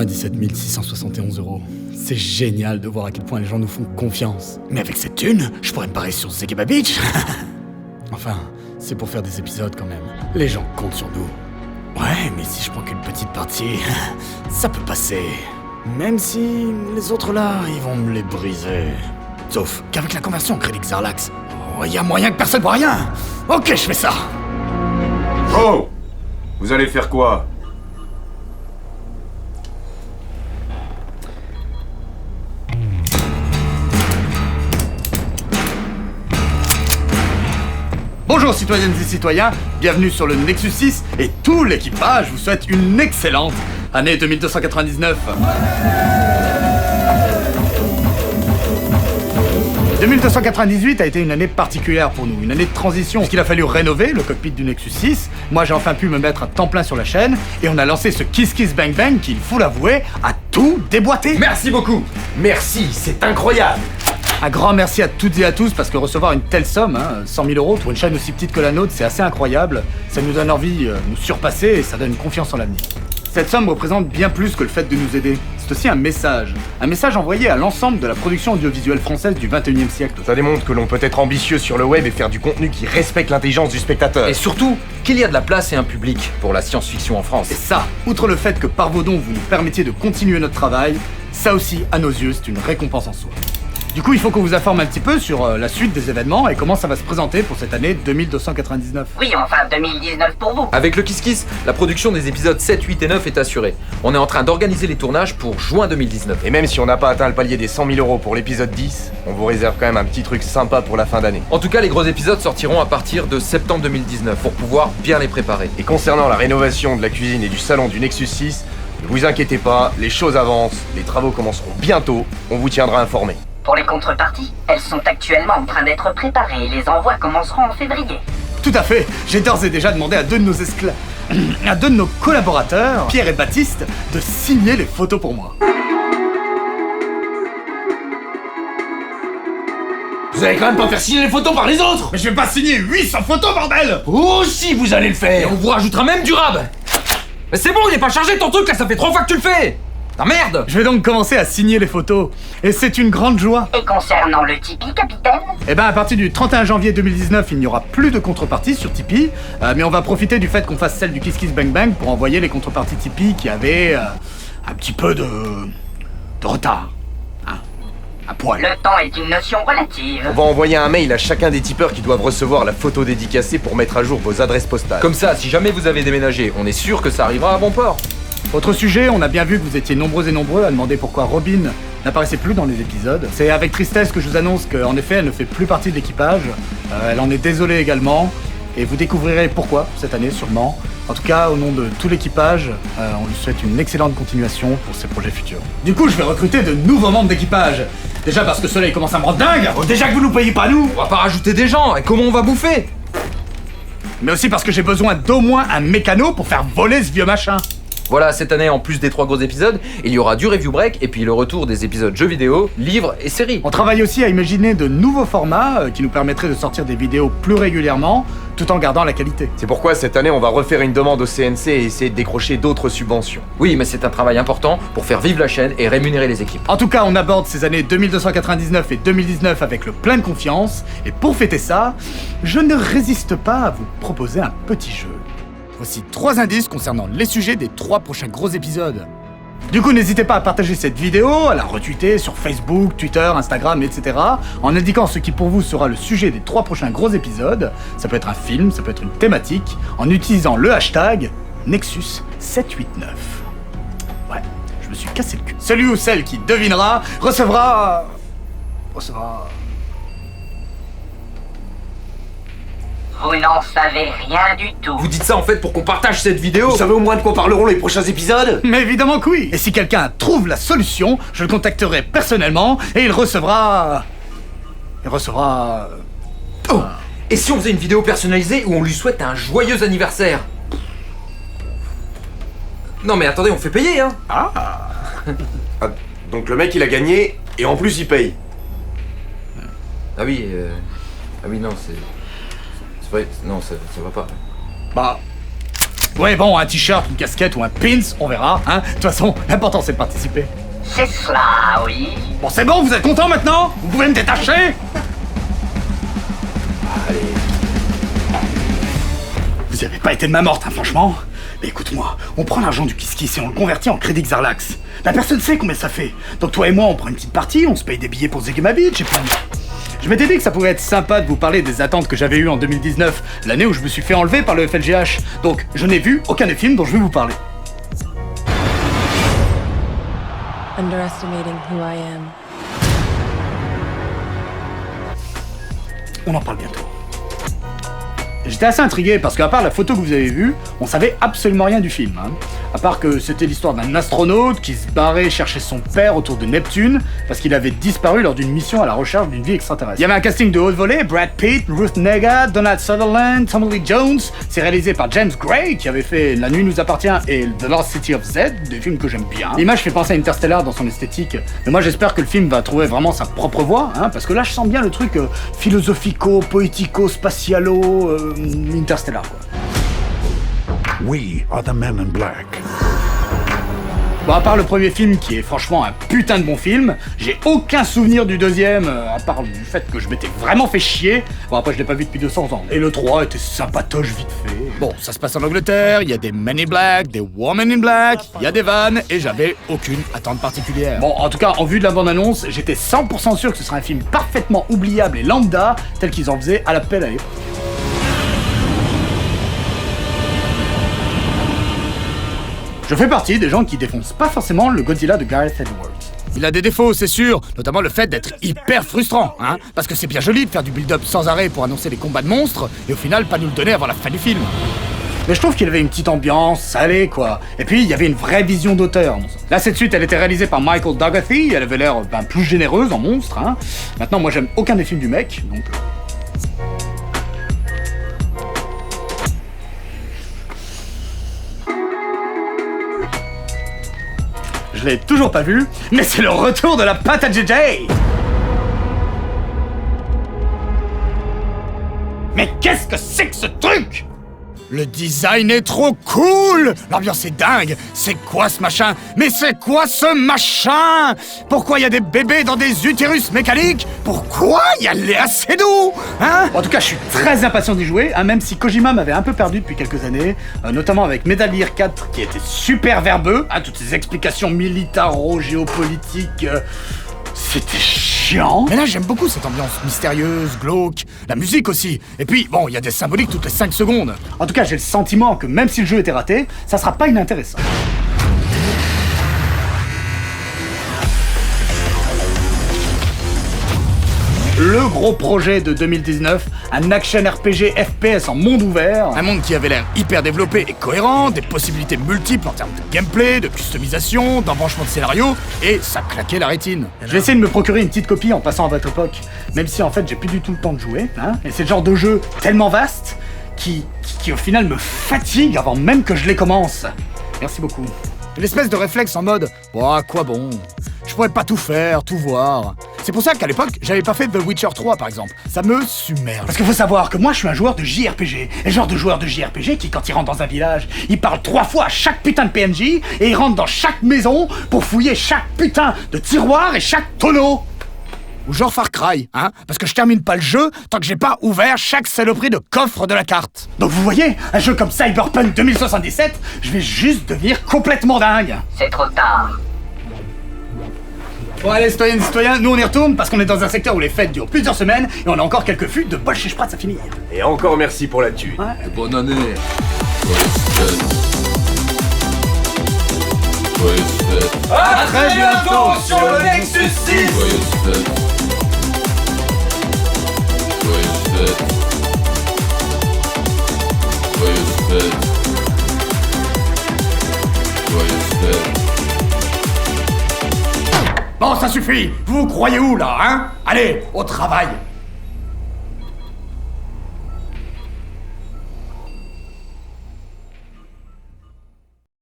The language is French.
97 671 €. C'est génial de voir à quel point les gens nous font confiance. Mais avec cette thune, je pourrais me barrer sur Zegeba Beach. Enfin, c'est pour faire des épisodes quand même. Les gens comptent sur nous. Ouais, mais si je prends qu'une petite partie, ça peut passer. Même si les autres là, ils vont me les briser. Sauf qu'avec la conversion en crédit Xarlax, y a moyen que personne voit rien. Ok, je fais ça. Oh! Vous allez faire quoi? Bonjour citoyennes et citoyens, bienvenue sur le Nexus 6 et tout l'équipage vous souhaite une excellente année 2299. 2298 a été une année particulière pour nous, une année de transition, puisqu'il a fallu rénover le cockpit du Nexus 6. Moi j'ai enfin pu me mettre à temps plein sur la chaîne, et on a lancé ce Kiss Kiss Bang Bang qui, il faut l'avouer, a tout déboîté. Merci beaucoup. Merci, c'est incroyable. Un grand merci à toutes et à tous, parce que recevoir une telle somme, 100 000 € pour une chaîne aussi petite que la nôtre, c'est assez incroyable. Ça nous donne envie de nous surpasser et ça donne confiance en l'avenir. Cette somme représente bien plus que le fait de nous aider. C'est aussi un message envoyé à l'ensemble de la production audiovisuelle française du 21e siècle. Ça démontre que l'on peut être ambitieux sur le web et faire du contenu qui respecte l'intelligence du spectateur. Et surtout, qu'il y a de la place et un public pour la science-fiction en France. Et ça, outre le fait que par vos dons vous nous permettiez de continuer notre travail, ça aussi, à nos yeux, c'est une récompense en soi. Du coup, il faut qu'on vous informe un petit peu sur la suite des événements et comment ça va se présenter pour cette année 2299. Oui, enfin 2019 pour vous. Avec le Kiss Kiss, la production des épisodes 7, 8 et 9 est assurée. On est en train d'organiser les tournages pour juin 2019. Et même si on n'a pas atteint le palier des 100 000 € pour l'épisode 10, on vous réserve quand même un petit truc sympa pour la fin d'année. En tout cas, les gros épisodes sortiront à partir de septembre 2019 pour pouvoir bien les préparer. Et concernant la rénovation de la cuisine et du salon du Nexus 6, ne vous inquiétez pas, les choses avancent, les travaux commenceront bientôt, on vous tiendra informé. Pour les contreparties, elles sont actuellement en train d'être préparées et les envois commenceront en février. Tout à fait. J'ai d'ores et déjà demandé à deux de nos collaborateurs, Pierre et Baptiste, de signer les photos pour moi. Vous allez quand même pas faire signer les photos par les autres! Mais je vais pas signer 800 photos, bordel! Oh si, vous allez le Et faire! on vous rajoutera même du rab. Mais c'est bon, il est pas chargé ton truc là, ça fait 3 fois que tu le fais. Ah merde! Je vais donc commencer à signer les photos. Et c'est une grande joie. Et concernant le Tipeee, capitaine? Eh ben, à partir du 31 janvier 2019, il n'y aura plus de contrepartie sur Tipeee. Mais on va profiter du fait qu'on fasse celle du Kiss Kiss Bang Bang pour envoyer les contreparties Tipeee qui avaient un petit peu de retard. Un poil. Le temps est une notion relative. On va envoyer un mail à chacun des tipeurs qui doivent recevoir la photo dédicacée pour mettre à jour vos adresses postales. Comme ça, si jamais vous avez déménagé, on est sûr que ça arrivera à bon port. Autre sujet, on a bien vu que vous étiez nombreux et nombreux à demander pourquoi Robin n'apparaissait plus dans les épisodes. C'est avec tristesse que je vous annonce qu'en effet, elle ne fait plus partie de l'équipage. Elle en est désolée également. Et vous découvrirez pourquoi cette année, sûrement. En tout cas, au nom de tout l'équipage, on lui souhaite une excellente continuation pour ses projets futurs. Du coup, je vais recruter de nouveaux membres d'équipage. Déjà parce que cela, il commence à me rendre dingue. Oh, déjà que vous nous payez pas nous! On va pas rajouter des gens, et comment on va bouffer? Mais aussi parce que j'ai besoin d'au moins un mécano pour faire voler ce vieux machin. Voilà, cette année, en plus des 3 gros épisodes, il y aura du review break et puis le retour des épisodes jeux vidéo, livres et séries. On travaille aussi à imaginer de nouveaux formats qui nous permettraient de sortir des vidéos plus régulièrement, tout en gardant la qualité. C'est pourquoi cette année on va refaire une demande au CNC et essayer de décrocher d'autres subventions. Oui, mais c'est un travail important pour faire vivre la chaîne et rémunérer les équipes. En tout cas, on aborde ces années 2299 et 2019 avec le plein de confiance, et pour fêter ça, je ne résiste pas à vous proposer un petit jeu. Voici 3 indices concernant les sujets des 3 prochains gros épisodes. Du coup, n'hésitez pas à partager cette vidéo, à la retweeter sur Facebook, Twitter, Instagram, etc. en indiquant ce qui pour vous sera le sujet des 3 prochains gros épisodes. Ça peut être un film, ça peut être une thématique, en utilisant le hashtag Nexus789. Ouais, je me suis cassé le cul. Celui ou celle qui devinera recevra... Vous n'en savez rien du tout. Vous dites ça en fait pour qu'on partage cette vidéo? Vous savez au moins de quoi parleront les prochains épisodes? Mais évidemment que oui. Et si quelqu'un trouve la solution, je le contacterai personnellement et il recevra... Oh! Et si on faisait une vidéo personnalisée où on lui souhaite un joyeux anniversaire? Non mais attendez, on fait payer, hein? Ah, donc le mec il a gagné et en plus il paye. Ah oui, non, c'est vrai, non, ça va pas. Bah... Ouais, bon, un t-shirt, une casquette ou un pins, on verra, hein. De toute façon, l'important c'est de participer. C'est cela, oui. Bon, c'est bon, vous êtes contents maintenant? Vous pouvez me détacher? Allez. Vous y avez pas été de ma morte, hein, franchement. Mais écoute-moi, on prend l'argent du Kiss et on le convertit en crédit Xarlax. La personne sait combien ça fait. Donc toi et moi, on prend une petite partie, on se paye des billets pour Zegema Beach et puis... Je m'étais dit que ça pourrait être sympa de vous parler des attentes que j'avais eues en 2019, l'année où je me suis fait enlever par le FLGH. Donc, je n'ai vu aucun des films dont je vais vous parler. Underestimating who I am. On en parle bientôt. J'étais assez intrigué parce qu'à part la photo que vous avez vue, on savait absolument rien du film. Hein. À part que c'était l'histoire d'un astronaute qui se barrait chercher son père autour de Neptune parce qu'il avait disparu lors d'une mission à la recherche d'une vie extraterrestre. Il y avait un casting de haute volée, Brad Pitt, Ruth Negga, Donald Sutherland, Tommy Lee Jones. C'est réalisé par James Gray qui avait fait La Nuit nous appartient et The Lost City of Z, des films que j'aime bien. L'image fait penser à Interstellar dans son esthétique, mais moi j'espère que le film va trouver vraiment sa propre voie, hein, parce que là je sens bien le truc philosophico, poético, spatialo, Interstellar quoi. We are the men in black. Bon, à part le premier film qui est franchement un putain de bon film, j'ai aucun souvenir du deuxième, à part du fait que je m'étais vraiment fait chier. Bon, après je l'ai pas vu depuis 200 ans. Et le 3 était sympatoche vite fait. Bon, ça se passe en Angleterre, il y a des men in black, des women in black, il y a des vannes, et j'avais aucune attente particulière. Bon, en tout cas, en vue de la bande-annonce, j'étais 100% sûr que ce serait un film parfaitement oubliable et lambda, tel qu'ils en faisaient à l'appel à l'époque. Je fais partie des gens qui défoncent pas forcément le Godzilla de Gareth Edwards. Il a des défauts, c'est sûr, notamment le fait d'être hyper frustrant, hein, parce que c'est bien joli de faire du build-up sans arrêt pour annoncer les combats de monstres, et au final pas nous le donner avant la fin du film. Mais je trouve qu'il avait une petite ambiance, ça allait quoi. Et puis il y avait une vraie vision d'auteur. Là cette suite elle était réalisée par Michael Dougherty, elle avait l'air plus généreuse en monstre, hein. Maintenant moi j'aime aucun des films du mec, donc... Je l'ai toujours pas vu, mais c'est le retour de la pâte à JJ! Mais qu'est-ce que c'est que ce truc? Le design est trop cool! L'ambiance est dingue! C'est quoi ce machin? Mais c'est quoi ce machin? Pourquoi il y a des bébés dans des utérus mécaniques? Pourquoi il y a Léa Seydoux? Hein? En tout cas, je suis très impatient d'y jouer, hein, même si Kojima m'avait un peu perdu depuis quelques années, notamment avec Metal Gear 4 qui était super verbeux, hein, toutes ces explications militaro-géopolitiques... C'était chiant. Mais là, j'aime beaucoup cette ambiance mystérieuse, glauque, la musique aussi. Et puis, bon, il y a des symboliques toutes les 5 secondes. En tout cas, j'ai le sentiment que même si le jeu était raté, ça sera pas inintéressant. Le gros projet de 2019, un action RPG FPS en monde ouvert. Un monde qui avait l'air hyper développé et cohérent, des possibilités multiples en termes de gameplay, de customisation, d'embranchement de scénario, et ça claquait la rétine. Je vais essayer de me procurer une petite copie en passant à votre époque, même si en fait j'ai plus du tout le temps de jouer, hein. Et c'est le genre de jeu tellement vaste qui au final me fatigue avant même que je les commence. Merci beaucoup. L'espèce de réflexe en mode « Oh, à quoi bon? Je pourrais pas tout faire, tout voir. » C'est pour ça qu'à l'époque, j'avais pas fait The Witcher 3 par exemple. Ça me submerge. Parce qu'il faut savoir que moi je suis un joueur de JRPG. Et le genre de joueur de JRPG qui, quand il rentre dans un village, il parle 3 fois à chaque putain de PNJ et il rentre dans chaque maison pour fouiller chaque putain de tiroir et chaque tonneau. Ou genre Far Cry, hein, parce que je termine pas le jeu tant que j'ai pas ouvert chaque saloperie de coffre de la carte. Donc vous voyez, un jeu comme Cyberpunk 2077, je vais juste devenir complètement dingue. C'est trop tard. Bon allez, citoyennes et citoyens, nous on y retourne parce qu'on est dans un secteur où les fêtes durent plusieurs semaines et on a encore quelques fûts de Bolsche-Spratz à finir. Et encore merci pour la thune. Ouais. Bonne année. À très bientôt sur le Nexus 6. Bon, ça suffit. Vous vous croyez où là, hein? Allez, au travail.